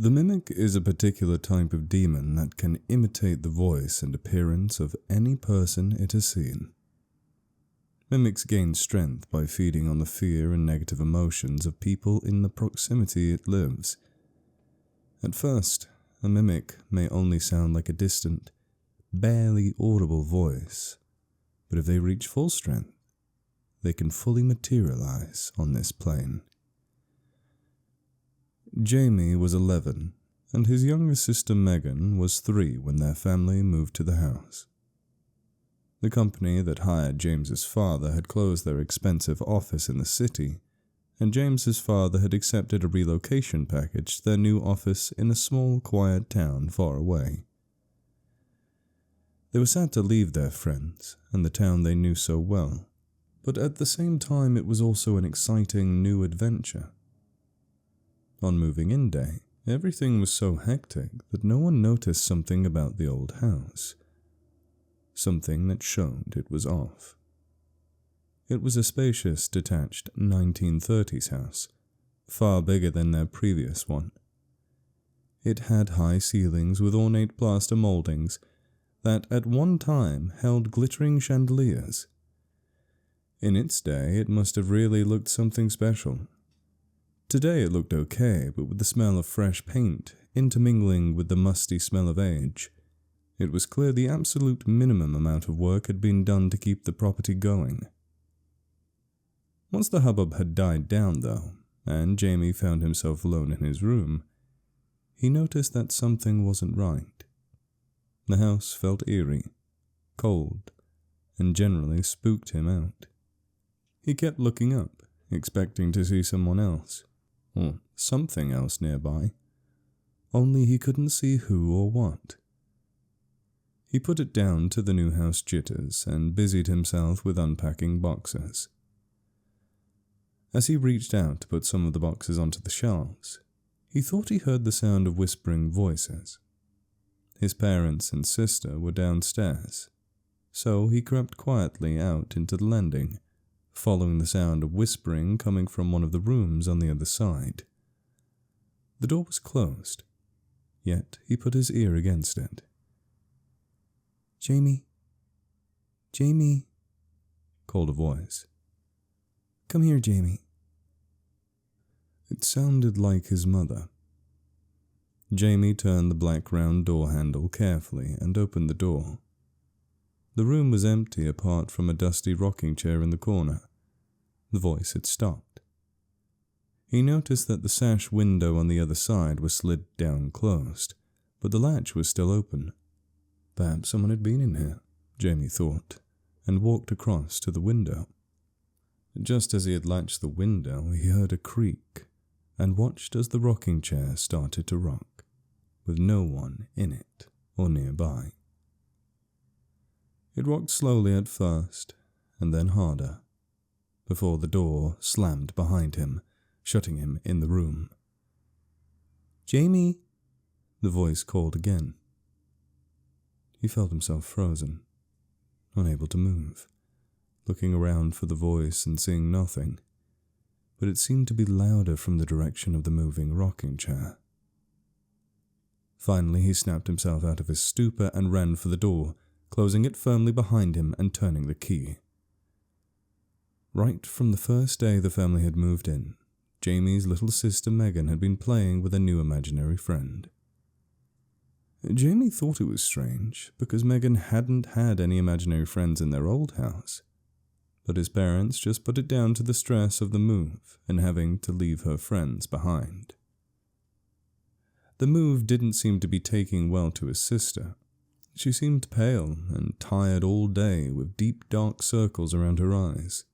The mimic is a particular type of demon that can imitate the voice and appearance of any person it has seen. Mimics gain strength by feeding on the fear and negative emotions of people in the proximity it lives. At first, a mimic may only sound like a distant, barely audible voice, but if they reach full strength, they can fully materialize on this plane. Jamie was 11, and his younger sister Megan was 3 when their family moved to the house. The company that hired James's father had closed their expensive office in the city, and James's father had accepted a relocation package to their new office in a small, quiet town far away. They were sad to leave their friends and the town they knew so well, but at the same time it was also an exciting new adventure. On moving-in day, everything was so hectic that no one noticed something about the old house. Something that showed it was off. It was a spacious, detached 1930s house, far bigger than their previous one. It had high ceilings with ornate plaster moldings that at one time held glittering chandeliers. In its day, it must have really looked something special. Today it looked okay, but with the smell of fresh paint intermingling with the musty smell of age, it was clear the absolute minimum amount of work had been done to keep the property going. Once the hubbub had died down, though, and Jamie found himself alone in his room, he noticed that something wasn't right. The house felt eerie, cold, and generally spooked him out. He kept looking up, expecting to see someone else, or something else nearby, only he couldn't see who or what. He put it down to the new house jitters and busied himself with unpacking boxes. As he reached out to put some of the boxes onto the shelves, he thought he heard the sound of whispering voices. His parents and sister were downstairs, so he crept quietly out into the landing, following the sound of whispering coming from one of the rooms on the other side. The door was closed, yet he put his ear against it. "Jamie, Jamie," called a voice. "Come here, Jamie." It sounded like his mother. Jamie turned the black round door handle carefully and opened the door. The room was empty apart from a dusty rocking chair in the corner. The voice had stopped. He noticed that the sash window on the other side was slid down closed, but the latch was still open. Perhaps someone had been in here, Jamie thought, and walked across to the window. Just as he had latched the window, he heard a creak and watched as the rocking chair started to rock, with no one in it or nearby. It rocked slowly at first, and then harder, before the door slammed behind him, shutting him in the room. "Jamie," the voice called again. He felt himself frozen, unable to move, looking around for the voice and seeing nothing, but it seemed to be louder from the direction of the moving rocking chair. Finally, he snapped himself out of his stupor and ran for the door, closing it firmly behind him and turning the key. Right from the first day the family had moved in, Jamie's little sister Megan had been playing with a new imaginary friend. Jamie thought it was strange, because Megan hadn't had any imaginary friends in their old house, but his parents just put it down to the stress of the move and having to leave her friends behind. The move didn't seem to be taking well to his sister. She seemed pale and tired all day with deep dark circles around her eyes.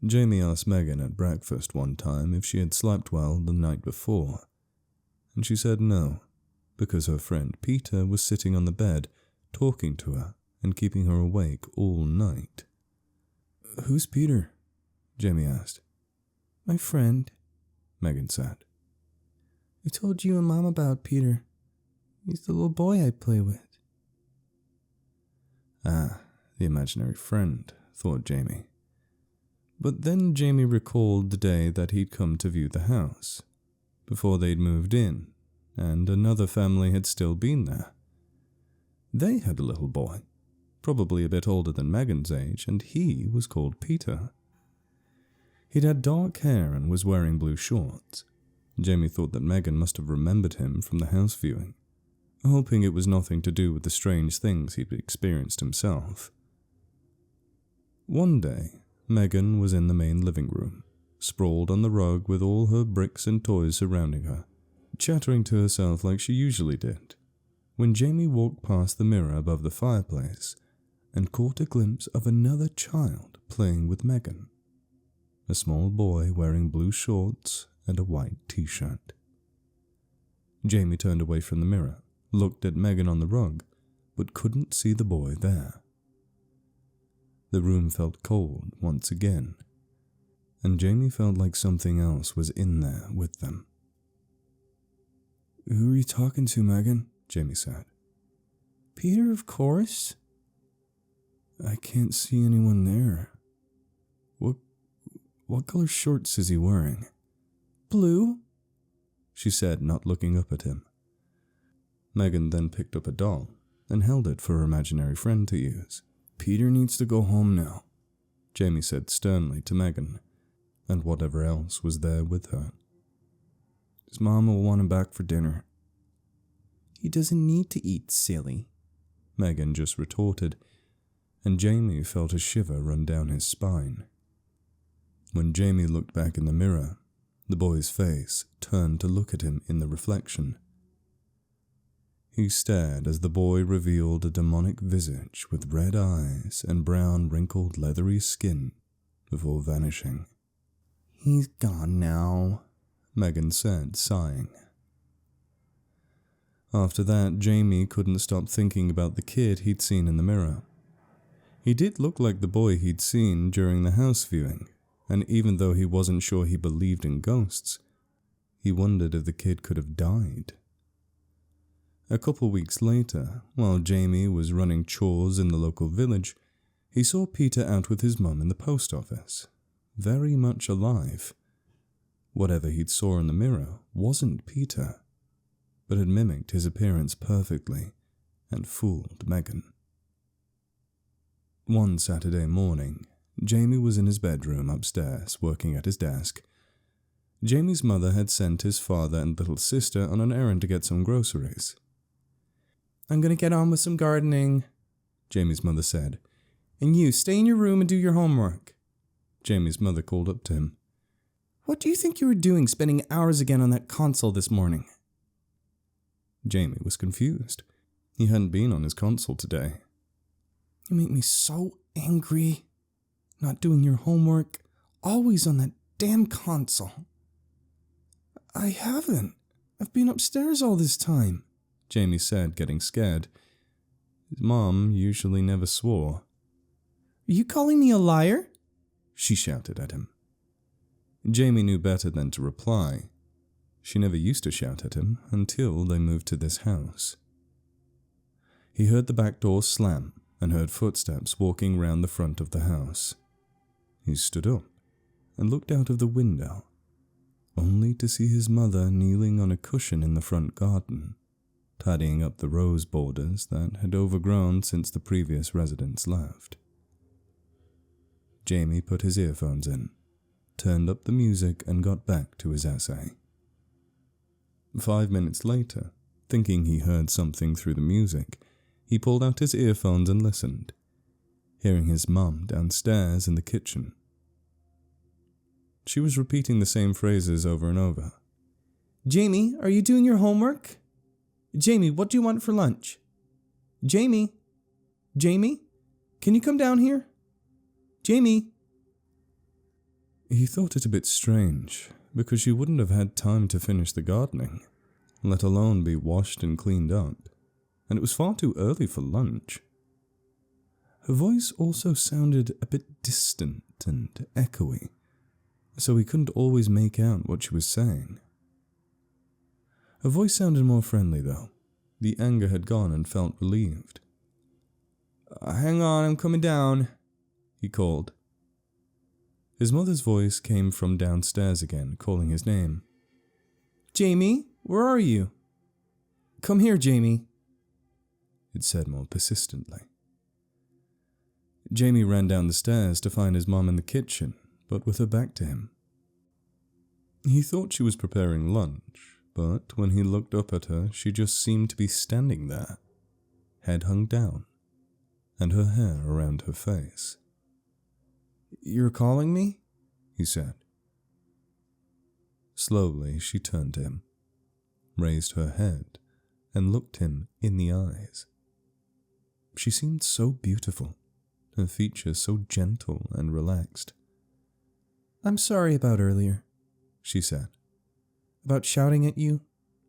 Jamie asked Megan at breakfast one time if she had slept well the night before, and she said no, because her friend Peter was sitting on the bed talking to her and keeping her awake all night. "Who's Peter?" Jamie asked. "My friend," Megan said. "I told you and Mom about Peter. He's the little boy I play with." Ah, the imaginary friend, thought Jamie. But then Jamie recalled the day that he'd come to view the house, before they'd moved in, and another family had still been there. They had a little boy, probably a bit older than Megan's age, and he was called Peter. He'd had dark hair and was wearing blue shorts. Jamie thought that Megan must have remembered him from the house viewing, hoping it was nothing to do with the strange things he'd experienced himself. One day, Megan was in the main living room, sprawled on the rug with all her bricks and toys surrounding her, chattering to herself like she usually did, when Jamie walked past the mirror above the fireplace and caught a glimpse of another child playing with Megan. A small boy wearing blue shorts and a white t-shirt. Jamie turned away from the mirror, looked at Megan on the rug, but couldn't see the boy there. The room felt cold once again, and Jamie felt like something else was in there with them. "Who are you talking to, Megan?" Jamie said. "Peter, of course." "I can't see anyone there. What color shorts is he wearing?" "Blue," she said, not looking up at him. Megan then picked up a doll and held it for her imaginary friend to use. "Peter needs to go home now," Jamie said sternly to Megan, and whatever else was there with her. "His mom will want him back for dinner." "He doesn't need to eat, silly," Megan just retorted, and Jamie felt a shiver run down his spine. When Jamie looked back in the mirror, the boy's face turned to look at him in the reflection. He stared as the boy revealed a demonic visage with red eyes and brown wrinkled leathery skin before vanishing. "He's gone now," Megan said, sighing. After that, Jamie couldn't stop thinking about the kid he'd seen in the mirror. He did look like the boy he'd seen during the house viewing, and even though he wasn't sure he believed in ghosts, he wondered if the kid could have died. A couple weeks later, while Jamie was running chores in the local village, he saw Peter out with his mum in the post office, very much alive. Whatever he'd saw in the mirror wasn't Peter, but had mimicked his appearance perfectly and fooled Megan. One Saturday morning, Jamie was in his bedroom upstairs working at his desk. Jamie's mother had sent his father and little sister on an errand to get some groceries. "I'm going to get on with some gardening," Jamie's mother said. "And you, stay in your room and do your homework." Jamie's mother called up to him. "What do you think you were doing spending hours again on that console this morning?" Jamie was confused. He hadn't been on his console today. "You make me so angry. Not doing your homework, always on that damn console." "I haven't. I've been upstairs all this time," Jamie said, getting scared. His mom usually never swore. "Are you calling me a liar?" she shouted at him. Jamie knew better than to reply. She never used to shout at him until they moved to this house. He heard the back door slam and heard footsteps walking round the front of the house. He stood up and looked out of the window, only to see his mother kneeling on a cushion in the front garden, tidying up the rose borders that had overgrown since the previous residents left. Jamie put his earphones in, turned up the music and got back to his essay. 5 minutes later, thinking he heard something through the music, he pulled out his earphones and listened, hearing his mum downstairs in the kitchen. She was repeating the same phrases over and over. "Jamie, are you doing your homework? Jamie, what do you want for lunch? Jamie? Jamie? Can you come down here? Jamie?" He thought it a bit strange, because she wouldn't have had time to finish the gardening, let alone be washed and cleaned up, and it was far too early for lunch. Her voice also sounded a bit distant and echoey, so he couldn't always make out what she was saying. Her voice sounded more friendly, though. The anger had gone and felt relieved. "Hang on, I'm coming down," he called. His mother's voice came from downstairs again, calling his name. "Jamie, where are you?" Come here, Jamie, it said more persistently. Jamie ran down the stairs to find his mum in the kitchen, but with her back to him. He thought she was preparing lunch, but when he looked up at her, she just seemed to be standing there, head hung down, and her hair around her face. You're calling me? He said. Slowly, she turned to him, raised her head, and looked him in the eyes. She seemed so beautiful, her features so gentle and relaxed. I'm sorry about earlier, she said. About shouting at you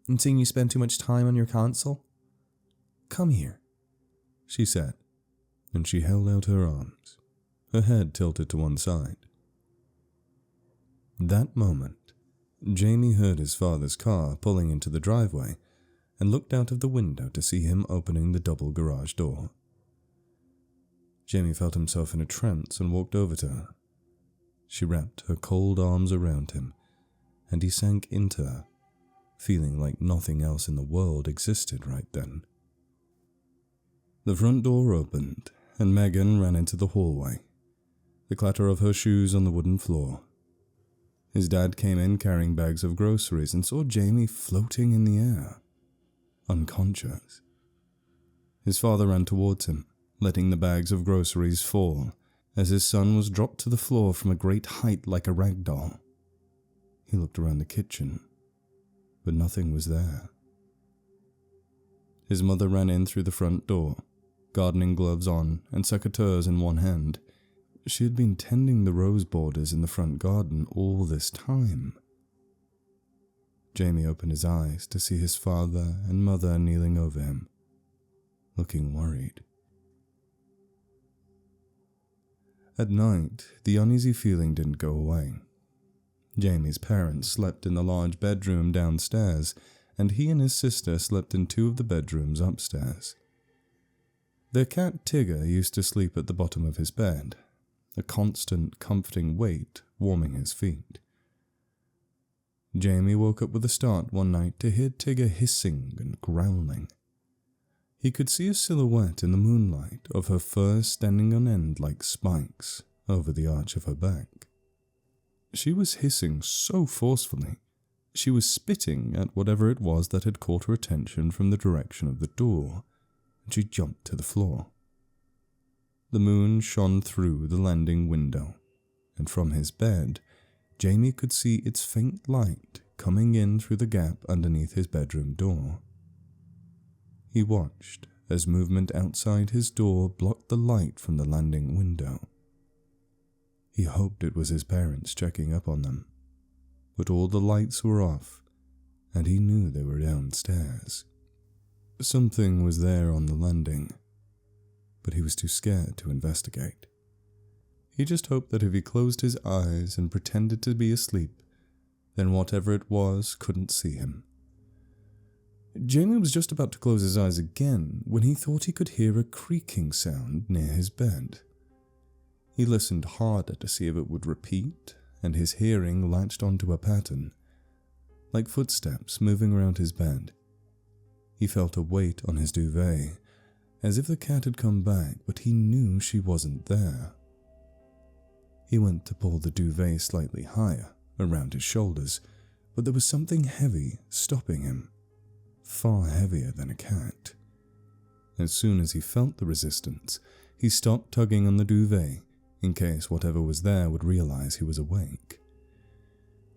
and seeing you spend too much time on your console. Come here, she said, and she held out her arms, her head tilted to one side. That moment, Jamie heard his father's car pulling into the driveway and looked out of the window to see him opening the double garage door. Jamie felt himself in a trance and walked over to her. She wrapped her cold arms around him, and he sank into her, feeling like nothing else in the world existed right then. The front door opened, and Megan ran into the hallway, the clatter of her shoes on the wooden floor. His dad came in carrying bags of groceries and saw Jamie floating in the air, unconscious. His father ran towards him, letting the bags of groceries fall, as his son was dropped to the floor from a great height like a rag doll. He looked around the kitchen, but nothing was there. His mother ran in through the front door, gardening gloves on and secateurs in one hand. She had been tending the rose borders in the front garden all this time. Jamie opened his eyes to see his father and mother kneeling over him, looking worried. At night, the uneasy feeling didn't go away. Jamie's parents slept in the large bedroom downstairs, and he and his sister slept in two of the bedrooms upstairs. Their cat Tigger used to sleep at the bottom of his bed, a constant, comforting weight warming his feet. Jamie woke up with a start one night to hear Tigger hissing and growling. He could see a silhouette in the moonlight of her fur standing on end like spikes over the arch of her back. She was hissing so forcefully, she was spitting at whatever it was that had caught her attention from the direction of the door, and she jumped to the floor. The moon shone through the landing window, and from his bed, Jamie could see its faint light coming in through the gap underneath his bedroom door. He watched as movement outside his door blocked the light from the landing window. He hoped it was his parents checking up on them, but all the lights were off, and he knew they were downstairs. Something was there on the landing, but he was too scared to investigate. He just hoped that if he closed his eyes and pretended to be asleep, then whatever it was couldn't see him. Jamie was just about to close his eyes again when he thought he could hear a creaking sound near his bed. He listened harder to see if it would repeat, and his hearing latched onto a pattern, like footsteps moving around his bed. He felt a weight on his duvet, as if the cat had come back, but he knew she wasn't there. He went to pull the duvet slightly higher, around his shoulders, but there was something heavy stopping him, far heavier than a cat. As soon as he felt the resistance, he stopped tugging on the duvet, in case whatever was there would realize he was awake.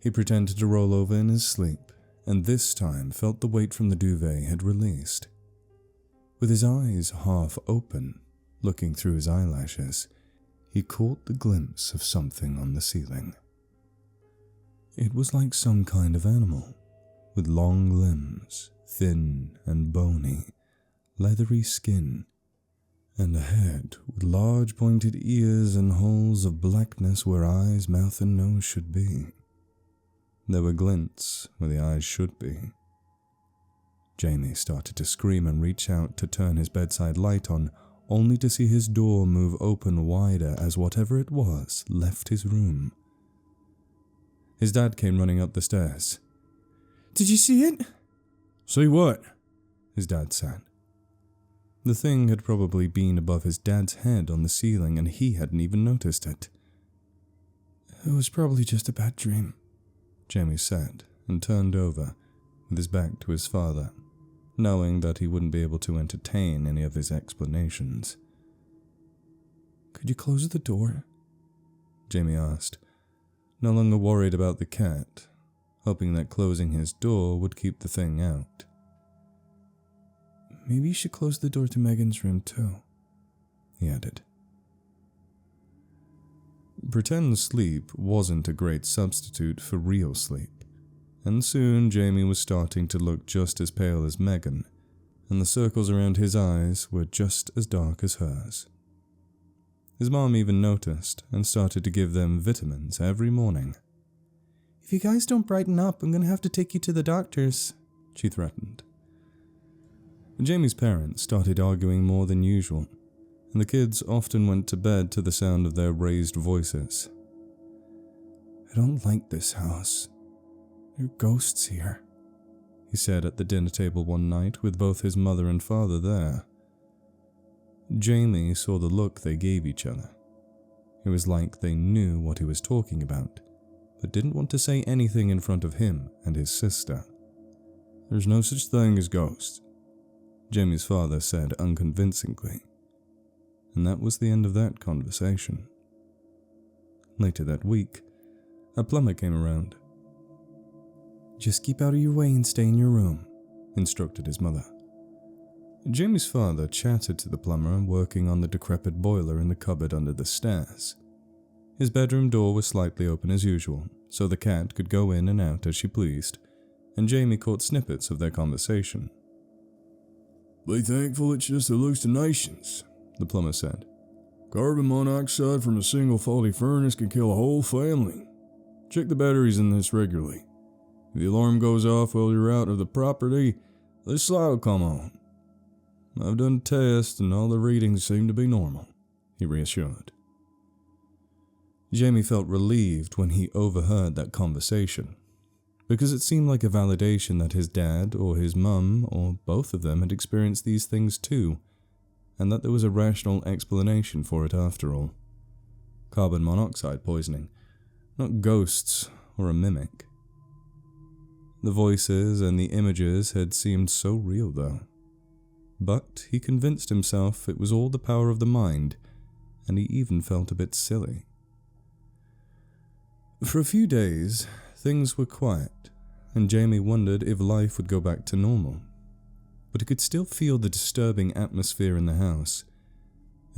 He pretended to roll over in his sleep, and this time felt the weight from the duvet had released. With his eyes half open, looking through his eyelashes, he caught the glimpse of something on the ceiling. It was like some kind of animal, with long limbs, thin and bony, leathery skin, and a head with large pointed ears and holes of blackness where eyes, mouth and nose should be. There were glints where the eyes should be. Jamie started to scream and reach out to turn his bedside light on, only to see his door move open wider as whatever it was left his room. His dad came running up the stairs. Did you see it? See what? his dad said. The thing had probably been above his dad's head on the ceiling and he hadn't even noticed it. It was probably just a bad dream, Jamie said, and turned over, with his back to his father, knowing that he wouldn't be able to entertain any of his explanations. Could you close the door? Jamie asked, no longer worried about the cat, hoping that closing his door would keep the thing out. Maybe you should close the door to Megan's room too, he added. Pretend sleep wasn't a great substitute for real sleep, and soon Jamie was starting to look just as pale as Megan, and the circles around his eyes were just as dark as hers. His mom even noticed and started to give them vitamins every morning. If you guys don't brighten up, I'm going to have to take you to the doctors, she threatened. Jamie's parents started arguing more than usual, and the kids often went to bed to the sound of their raised voices. I don't like this house. There are ghosts here, he said at the dinner table one night with both his mother and father there. Jamie saw the look they gave each other. It was like they knew what he was talking about, but didn't want to say anything in front of him and his sister. There's no such thing as ghosts, Jamie's father said unconvincingly. And that was the end of that conversation. Later that week, a plumber came around. Just keep out of your way and stay in your room, instructed his mother. Jamie's father chatted to the plumber working on the decrepit boiler in the cupboard under the stairs. His bedroom door was slightly open as usual, so the cat could go in and out as she pleased, and Jamie caught snippets of their conversation. Be thankful it's just hallucinations, the plumber said. Carbon monoxide from a single faulty furnace can kill a whole family. Check the batteries in this regularly. If the alarm goes off while you're out of the property, this light will come on. I've done tests and all the readings seem to be normal, he reassured. Jamie felt relieved when he overheard that conversation, because it seemed like a validation that his dad or his mum or both of them had experienced these things too, and that there was a rational explanation for it after all. Carbon monoxide poisoning, not ghosts or a mimic. The voices and the images had seemed so real though. But he convinced himself it was all the power of the mind, and he even felt a bit silly. For a few days, things were quiet, and Jamie wondered if life would go back to normal. But he could still feel the disturbing atmosphere in the house.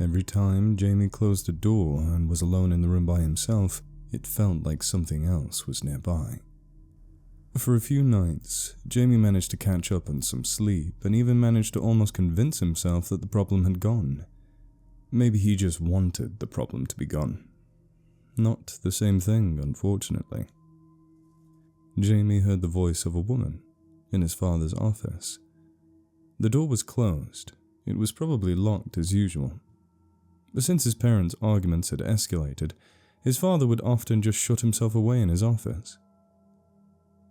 Every time Jamie closed a door and was alone in the room by himself, it felt like something else was nearby. For a few nights, Jamie managed to catch up on some sleep and even managed to almost convince himself that the problem had gone. Maybe he just wanted the problem to be gone. Not the same thing, unfortunately. Jamie heard the voice of a woman in his father's office. The door was closed. It was probably locked as usual. But since his parents' arguments had escalated, his father would often just shut himself away in his office.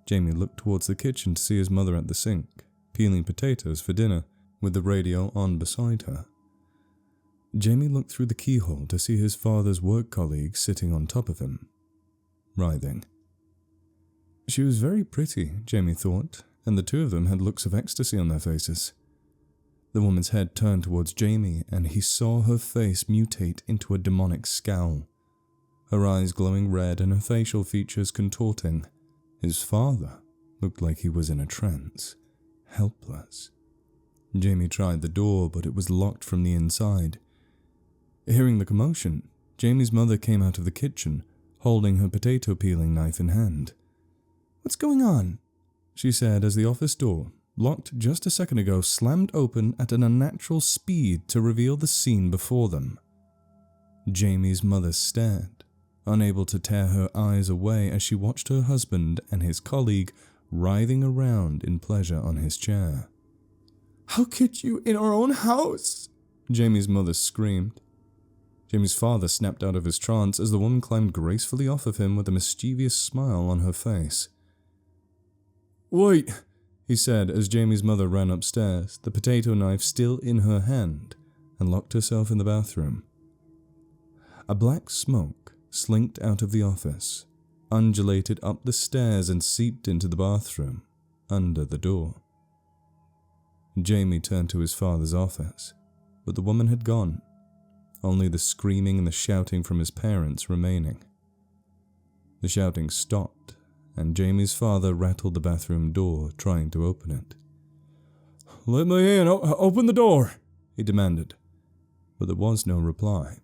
Jamie looked towards the kitchen to see his mother at the sink, peeling potatoes for dinner, with the radio on beside her. Jamie looked through the keyhole to see his father's work colleague sitting on top of him, writhing. She was very pretty, Jamie thought, and the two of them had looks of ecstasy on their faces. The woman's head turned towards Jamie, and he saw her face mutate into a demonic scowl, her eyes glowing red and her facial features contorting. His father looked like he was in a trance, helpless. Jamie tried the door, but it was locked from the inside. Hearing the commotion, Jamie's mother came out of the kitchen, holding her potato peeling knife in hand. "What's going on?" she said as the office door, locked just a second ago, slammed open at an unnatural speed to reveal the scene before them. Jamie's mother stared, unable to tear her eyes away as she watched her husband and his colleague writhing around in pleasure on his chair. "How could you in our own house?" Jamie's mother screamed. Jamie's father snapped out of his trance as the woman climbed gracefully off of him with a mischievous smile on her face. Wait, he said as Jamie's mother ran upstairs, the potato knife still in her hand, and locked herself in the bathroom. A black smoke slinked out of the office, undulated up the stairs and seeped into the bathroom, under the door. Jamie turned to his father's office, but the woman had gone, only the screaming and the shouting from his parents remaining. The shouting stopped, and Jamie's father rattled the bathroom door, trying to open it. "Let me in! Open the door!" he demanded, but there was no reply.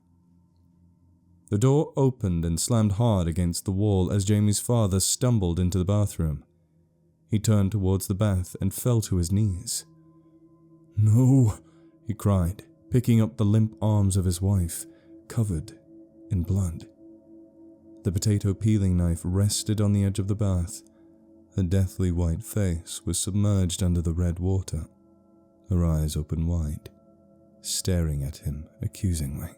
The door opened and slammed hard against the wall as Jamie's father stumbled into the bathroom. He turned towards the bath and fell to his knees. "No," he cried, picking up the limp arms of his wife, covered in blood. The potato peeling knife rested on the edge of the bath. Her deathly white face was submerged under the red water, her eyes open wide, staring at him accusingly.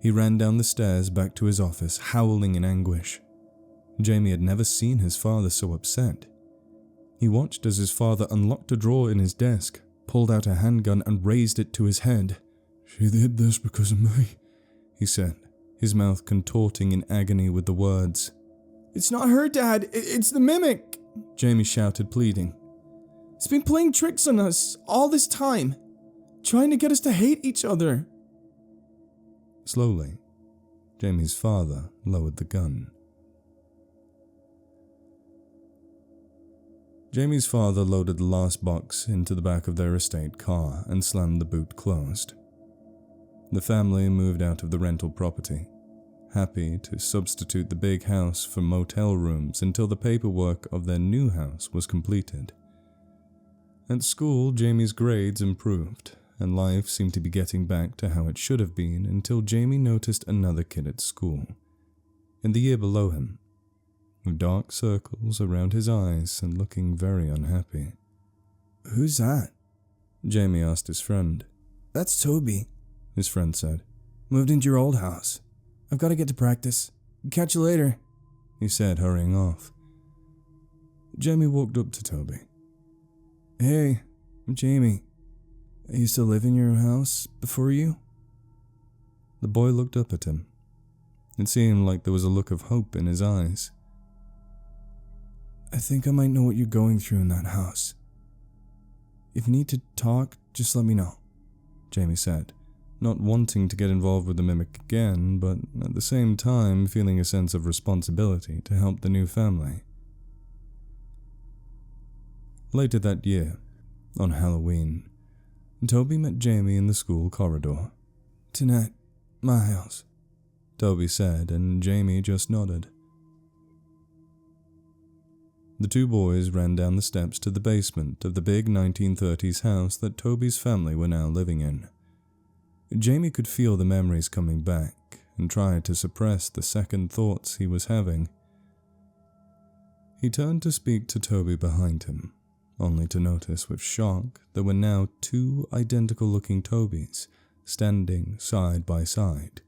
He ran down the stairs back to his office, howling in anguish. Jamie had never seen his father so upset. He watched as his father unlocked a drawer in his desk, pulled out a handgun and raised it to his head. "She did this because of me," he said, his mouth contorting in agony with the words. "It's not her, Dad. It's the mimic," Jamie shouted, pleading. "It's been playing tricks on us all this time, trying to get us to hate each other." Slowly, Jamie's father lowered the gun. Jamie's father loaded the last box into the back of their estate car and slammed the boot closed. The family moved out of the rental property, happy to substitute the big house for motel rooms until the paperwork of their new house was completed. At school, Jamie's grades improved, and life seemed to be getting back to how it should have been until Jamie noticed another kid at school, in the year below him, with dark circles around his eyes and looking very unhappy. "Who's that?" Jamie asked his friend. "That's Toby," his friend said. "Moved into your old house. I've got to get to practice. Catch you later," he said, hurrying off. Jamie walked up to Toby. "Hey, I'm Jamie. I used to live in your house before you?" The boy looked up at him. It seemed like there was a look of hope in his eyes. "I think I might know what you're going through in that house. If you need to talk, just let me know," Jamie said, not wanting to get involved with the mimic again, but at the same time feeling a sense of responsibility to help the new family. Later that year, on Halloween, Toby met Jamie in the school corridor. "Tonight, my house," Toby said, and Jamie just nodded. The two boys ran down the steps to the basement of the big 1930s house that Toby's family were now living in. Jamie could feel the memories coming back and tried to suppress the second thoughts he was having. He turned to speak to Toby behind him, only to notice with shock there were now two identical-looking Tobys standing side by side.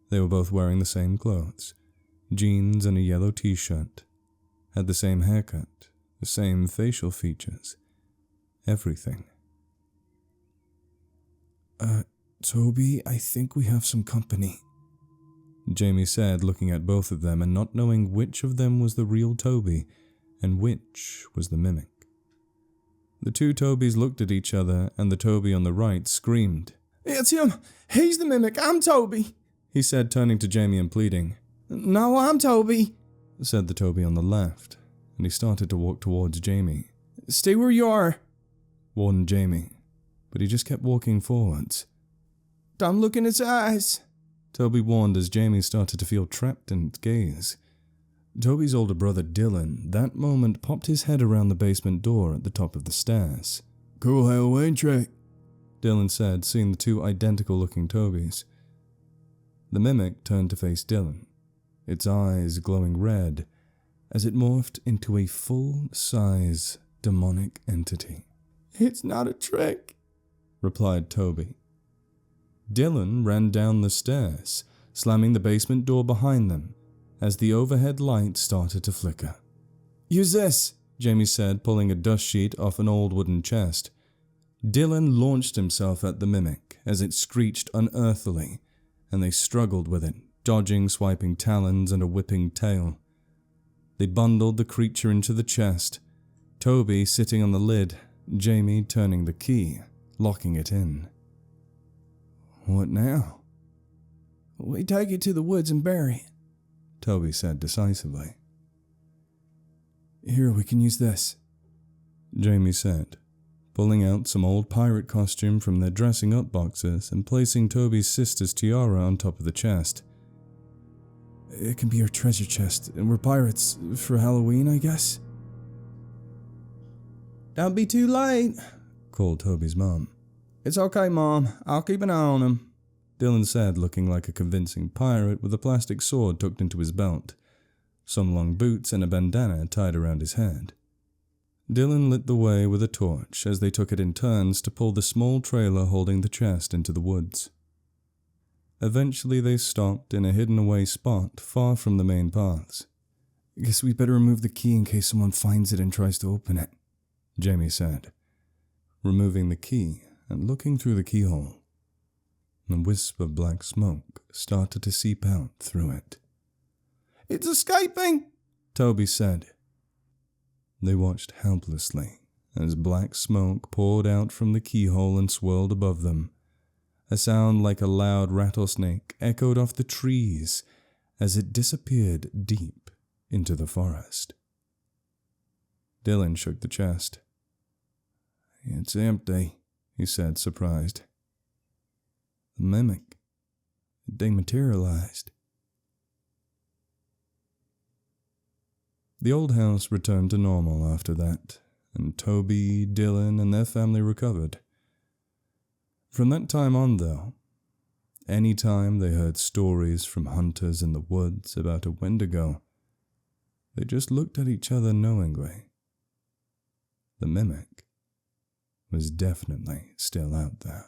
They were both wearing the same clothes, jeans and a yellow t-shirt, had the same haircut, the same facial features, everything. Toby, I think we have some company," Jamie said, looking at both of them and not knowing which of them was the real Toby and which was the mimic. The two Tobys looked at each other, and the Toby on the right screamed. "It's him! He's the mimic! I'm Toby!" he said, turning to Jamie and pleading. "No, I'm Toby!" said the Toby on the left, and he started to walk towards Jamie. "Stay where you are," warned Jamie, but he just kept walking forwards. "Don't look in his eyes," Toby warned as Jamie started to feel trapped in its gaze. Toby's older brother Dylan, that moment, popped his head around the basement door at the top of the stairs. "Cool Halloween trick," Dylan said, seeing the two identical-looking Tobys. The mimic turned to face Dylan, its eyes glowing red as it morphed into a full-size demonic entity. "It's not a trick," replied Toby. Dylan ran down the stairs, slamming the basement door behind them as the overhead light started to flicker. "Use this," Jamie said, pulling a dust sheet off an old wooden chest. Dylan launched himself at the mimic as it screeched unearthily, and they struggled with it, dodging swiping talons and a whipping tail. They bundled the creature into the chest, Toby sitting on the lid, Jamie turning the key, locking it in. What now? We take it to the woods and bury it, Toby said decisively. Here, we can use this, Jamie said, pulling out some old pirate costume from their dressing up boxes and placing Toby's sister's tiara on top of the chest. It can be our treasure chest, and we're pirates for Halloween, I guess. Don't be too late, called Toby's mom. It's okay, Mom. I'll keep an eye on him, Dylan said, looking like a convincing pirate with a plastic sword tucked into his belt, some long boots and a bandana tied around his head. Dylan lit the way with a torch as they took it in turns to pull the small trailer holding the chest into the woods. Eventually they stopped in a hidden-away spot far from the main paths. Guess we better remove the key in case someone finds it and tries to open it, Jamie said, removing the key and looking through the keyhole. A wisp of black smoke started to seep out through it. It's escaping, Toby said. They watched helplessly as black smoke poured out from the keyhole and swirled above them. A sound like a loud rattlesnake echoed off the trees as it disappeared deep into the forest. Dylan shook the chest. It's empty, he said, surprised. The mimic, it dematerialized. The old house returned to normal after that, and Toby, Dylan, and their family recovered. From that time on, though, any time they heard stories from hunters in the woods about a Wendigo, they just looked at each other knowingly. The mimic was definitely still out there.